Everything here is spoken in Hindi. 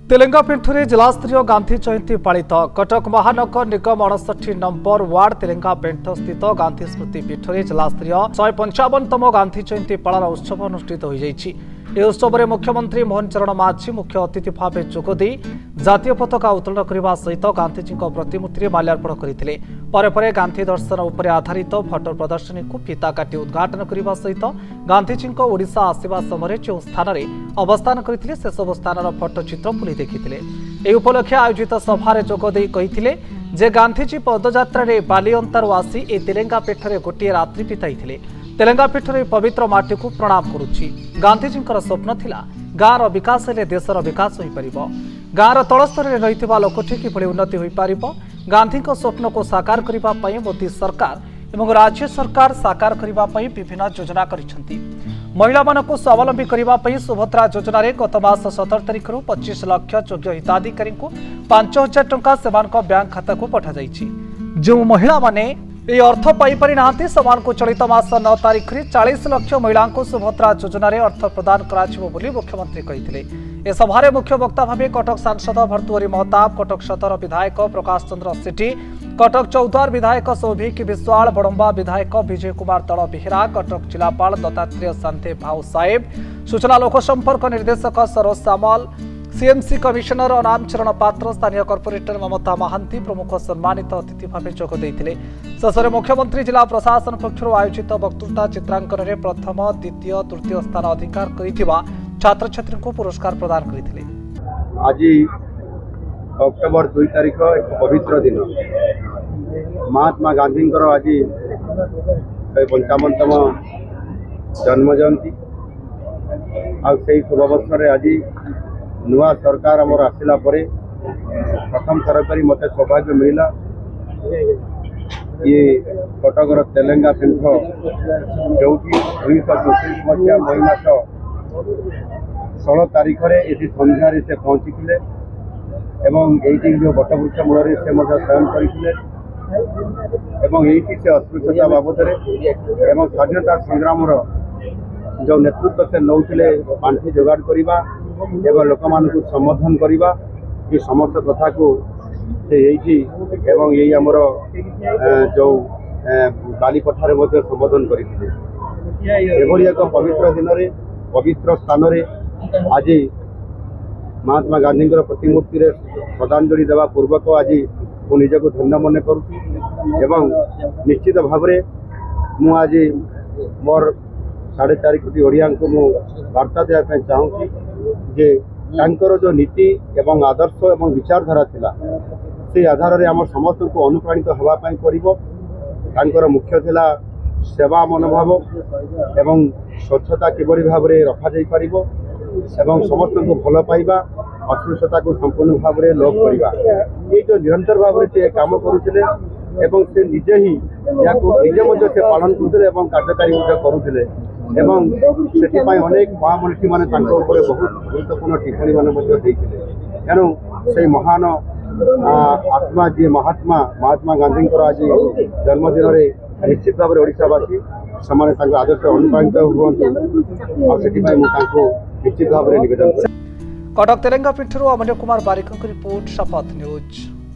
तेलंगापेंठुरे जिलास्तरीय गांधी जयंती पालित कटक महानगर निगम 69 नंबर वार्ड तेलंगापेंठ स्थित गांधी स्मृति पीठ में जिलास्तरीय 155तम गांधी जयंती पालन उत्सव अनुष्ठित हो जाइछि। उत्सव में मुख्यमंत्री मोहन चरण माझी मुख्य अतिथि भाव जोगदे जातीय पताका उत्तोलन करने सहित गांधीजी प्रतिमूर्ति माल्यार्पण करते। पर गांधी दर्शन उपर आधारित फटो प्रदर्शनी को फीता काटी उद्घाटन करने सहित गांधीजी ओडिशा आसवा समय जो स्थान में अवस्थान करते से सब स्थान फटोचित्र बुली देखते। उपलक्षे आयोजित सभार जोगदे कही जे गांधीजी पदयात्रा बालिअंतारू आसी ए तेलंगापेठ में गोटे रात्रि बिताई। तेलंगापेठर पवित्र माटी को प्रणाम करुछि। गांधीजी स्वप्न थिला गाँवर विकास हेले देशर विकास हो पार। गाँवर तलस्तर में रही लोकठी किभली उन्नति हो पार। गांधी स्वप्न को साकार करने मोदी सरकार एवं राज्य सरकार साकार करने विभिन्न योजना करिसेंति। महिला मानक स्वावलंबी करने सुभद्रा योजन गत मास 17 तारिख 25 लाख योग्य हिताधिकारी को 5,000 टंका सेमानक बैंक खाता को पठा जाइछि। जो महिला माने ये अर्थ पाइपारि नाहांती समान को चलित मास 9 तारिख 40 लाख महिला को सुभद्रा योजन अर्थ प्रदान कराजिबो बोली मुख्यमंत्री कहिथिले। ए सभारे मुख्य वक्ता भावे कटक सांसद भर्तृहरि महताब, कटक सदर विधायक प्रकाश चंद्र सेठी, कटक चौद्वार विधायक सौभिक विश्वाल, बड़म्बा विधायक विजय कुमार दल बेहेरा, कटक जिलापाल दत्तात्रेय सांते भाव साहेब, सूचना लोकसंपर्क निर्देशक सरोज सामल, सीएमसी कमिशनर अनाम चरण पात्र, स्थानीय कॉर्पोरेटर ममता महांती प्रमुख सम्मानित अतिथि भाव जोग देते। शेष में मुख्यमंत्री जिला प्रशासन पक्षर आयोजित वक्तृता चित्रांकन में प्रथम, द्वितीय, तृतीय स्थान अधिकार करिथिबा छात्र छात्री को पुरस्कार प्रदान करथिले। आज अक्टोबर 2 तारिख एक पवित्र दिन महात्मा गांधी आज 55तम जन्म जयंती आई शुभ अवसर आज नुआ सरकार आमर आसला प्रथम थर कर मत सौभाग्य मिलला ये कटकर तेलंगापेंठ जो 1934 मसीहा मई मास 16 तारिख ये संध्यारे से पहुँची एवं ये जो बटवृक्ष मूल से शयन करते से अस्पृश्यता बाबद एवं स्वाधीनता संग्राम जो नेतृत्व से नौले पांठि जोगाड़ करवा एवं लोक मान संबोधन करवा ये समस्त कथा को से एवं यही आमर जो बालीपठार संबोधन करते एक पवित्र दिन में पवित्र स्थान आज महात्मा गांधी प्रतिमूर्ति श्रद्धांजलि देवा पूर्वक आज मु निजक धन्य मन करुँ। निश्चित भाव मु आज मोर 4.5 कोटी ओडिया को मु वार्ता देवाई चाहूँगी जे तांकर जो नीति एवं आदर्श एवं विचारधारा थिला से आधार में आम समस्त को अनुप्राणित होगापाई पड़ो। मुख्य थिला सेवा मनोभाव एवं स्वच्छता किभली भाव में रखा जाई परिबो एवं समस्त को भल पाइबा अस्पृश्यता को संपूर्ण भाव में लोप करवा ये जो निरंतर भाव में काम करुले एवं से निजे ही या निजे से पालन करुले एवं कार्यकारी करुले एवं से अनेक महामनीषी मैंने बहुत गुरुत्वपूर्ण टिप्पणी मैंने तेणु से महान आत्मा जी महात्मा गांधी आज जन्मदिन में निश्चित भाव में ओडिशावासी से आदर्श अनुप्राणित हूँ निश्चित भाव में निवेदन। कटक तेलंगापेठरू अमन्य कुमार बारिक रिपोर्ट शपथ न्यूज।